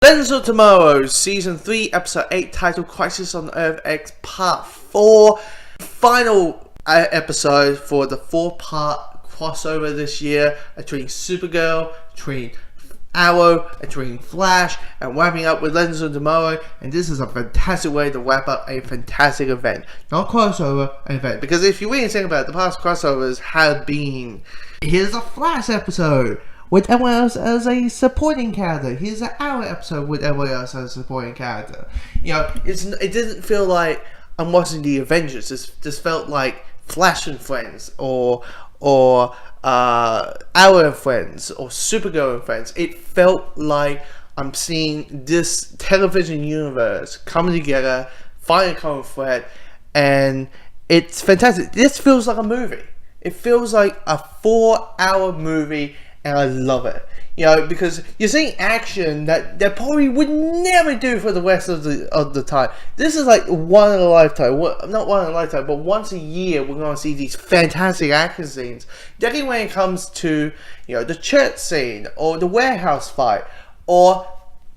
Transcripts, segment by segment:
Legends of Tomorrow, Season 3, Episode 8, titled Crisis on Earth X Part 4. Final episode for the 4-part crossover this year between Supergirl, between Arrow, between Flash, and wrapping up with Legends of Tomorrow. And this is a fantastic way to wrap up a fantastic event. Not crossover, an event. Because if you really think about it, the past crossovers have been, here's a Flash episode with everyone else as a supporting character. Here's an Arrow episode with everyone else as a supporting character. You know, it didn't feel like I'm watching the Avengers. This felt like Flash and Friends, or Arrow and Friends, or Supergirl and Friends. It felt like I'm seeing this television universe coming together, finding a common thread, and it's fantastic. This feels like a movie. It feels like a 4-hour movie, and I love it. You know, because you're seeing action that they probably would never do for the rest of the time. This is like one in a lifetime. Not one in a lifetime, but once a year we're going to see these fantastic action scenes. Definitely when it comes to, you know, the church scene, or the warehouse fight, or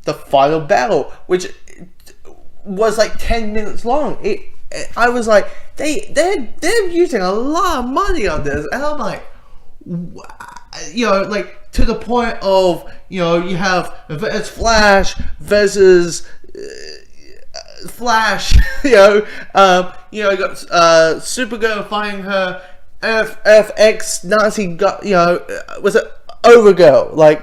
the final battle, which was like 10 minutes long. I was like, they're using a lot of money on this, and I'm like, you know, like to the point of, you know, you have it's Flash versus Flash. You know, you got Supergirl fighting her FX Nazi. You know, was it Overgirl? Like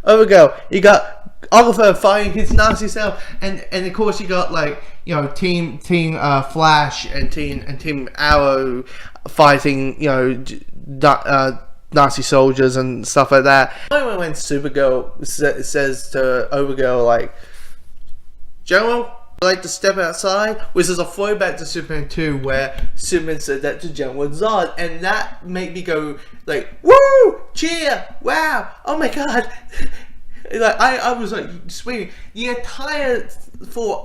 Overgirl. You got Oliver fighting his Nazi self, and of course you got, like, you know, Team Flash and Team Arrow fighting, you know, Nazi soldiers and stuff like that. When Supergirl says to Overgirl, like, General, I'd like to step outside, which is a throwback to Superman 2, where Superman said that to General Zod, and that made me go, like, woo, cheer, wow, oh my god. Like, I was like screaming. The entire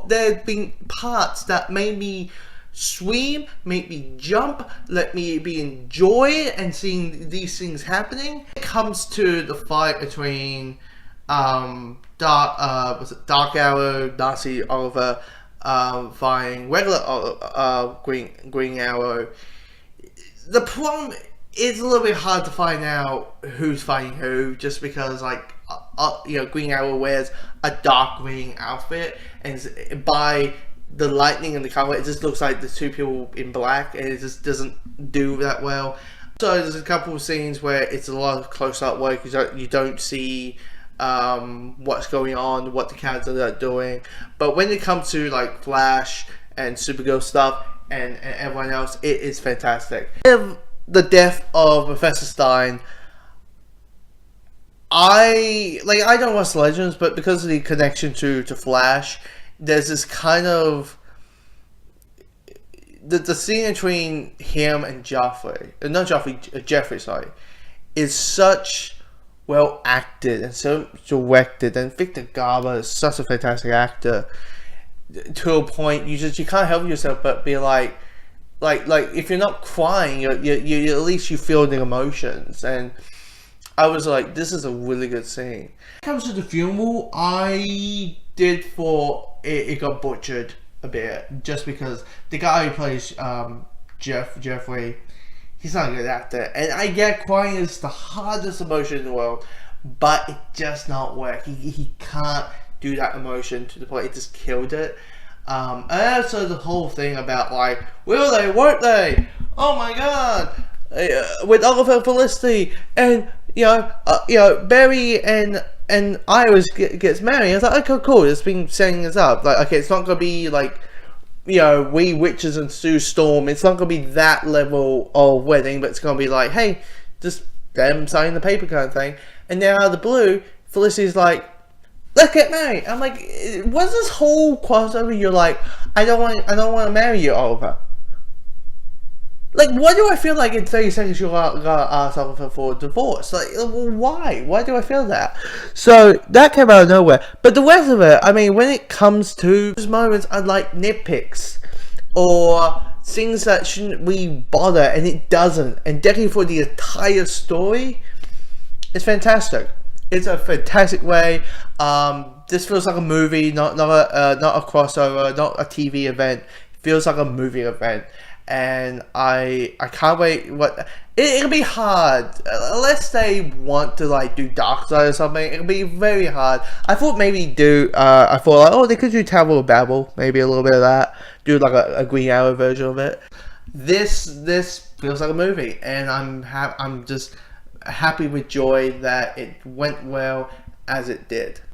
there had been parts that made me scream, make me jump, let me be enjoy and seeing these things happening. It comes to the fight between Dark Arrow, Nazi Oliver, fighting regular Green Arrow. The problem is a little bit hard to find out who's fighting who, just because, like, you know, Green Arrow wears a dark green outfit, and by the lightning and the color, it just looks like the two people in black, and it just doesn't do that well. So there's a couple of scenes where it's a lot of close-up work. You don't see what's going on, what the characters are doing. But when it comes to, like, Flash and Supergirl stuff and everyone else, it is fantastic. The death of Professor Stein, I don't watch Legends, but because of the connection to Flash, there's this kind of the scene between him and Jeffrey, sorry, is such well acted and so directed, and Victor Garber is such a fantastic actor, to a point you can't help yourself but be like if you're not crying, you at least you feel the emotions. And I was like, this is a really good scene. When it comes to the funeral, I did thought it got butchered a bit, just because the guy who plays Jeffrey, he's not a good actor. And I get crying is the hardest emotion in the world, but it just not work. He can't do that emotion to the point it just killed it. And also the whole thing about, like, will they, won't they? Oh my god! With Oliver Felicity, and you know, Barry and Iris gets married. I was like, okay, cool. It's been setting us up. Like, okay, it's not gonna be like, you know, We Witches and Sue Storm. It's not gonna be that level of wedding, but it's gonna be like, hey, just them signing the paper kind of thing. And then out of the blue, Felicity's like, let's get married. I'm like, what's this whole crossover? You're like, I don't want to marry you, Oliver. Like, why do I feel like in 30 seconds you're gonna ask Oliver for a divorce? Like, why? Why do I feel that? So, that came out of nowhere. But the rest of it, I mean, when it comes to those moments, I like nitpicks, or things that shouldn't really bother, and it doesn't. And definitely for the entire story, it's fantastic. It's a fantastic way. This feels like a movie, not a crossover, not a TV event. It feels like a movie event, and I can't wait. It'll be hard unless they want to like do Dark Side or something. It'll be very hard. I thought maybe I thought like, oh, they could do Tower of Babel, maybe a little bit of that. Do like a Green Arrow version of it. This feels like a movie, and I'm just happy with joy that it went well as it did.